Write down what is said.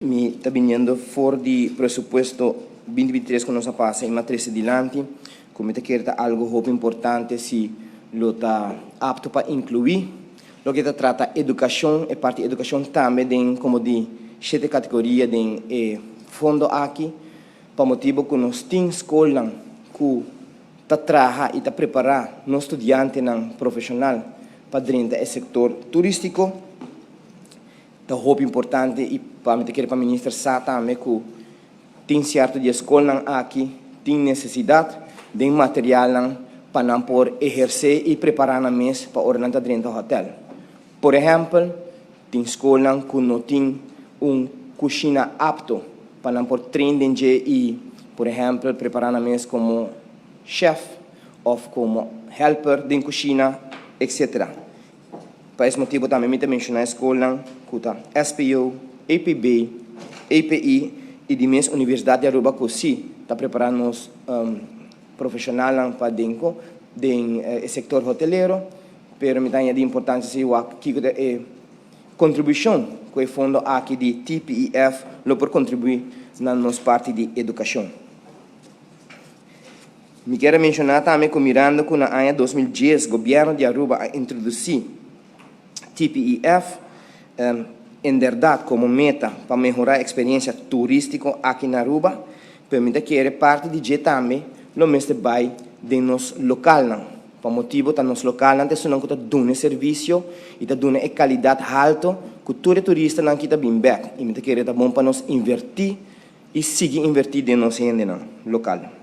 Mi está viniendo for di presupuesto 2023 con nossa passa em matriz adiante, como te quer algo muito importante se lo está apto para incluir, lo que trata educação e parte educação também tem como de 7 categorias de fundo aqui, para motivo que nós temos escola que está trabalhando e está preparando nos estudiantes não profissional para dentro do setor turístico. É muito importante e para me para o ministro Sá também que tem certo de escola aqui tem necessidade de material para não por exercer e preparar na mesa para ordenar dentro do hotel. Por exemplo, tem escola que não tem cozinha apto para não por treinar e, por exemplo, preparar na mesa como chef ou como helper de cozinha, etc. Por esse motivo também me mencionar a escola que SPO, APB, API e de mesma Universidade de Aruba que sim está preparando os profissionais para dentro do setor hoteleiro, mas me dá a importância se a contribuição que o fundo aqui de TPEF lo por contribuir na nossa parte de educação. Me quero mencionar também que mirando que na ano 2010 o governo de Aruba introduziu TPEF em verdade como meta para melhorar a experiência turística aqui na Aruba, permite que era parte de também no mês de bairro de nosso local, por motivo que nosso local não está dando serviço e está dando qualidade alta que todo turista não está bem back e me querer tá bom para nós invertir e seguir invertir de nossa gente local.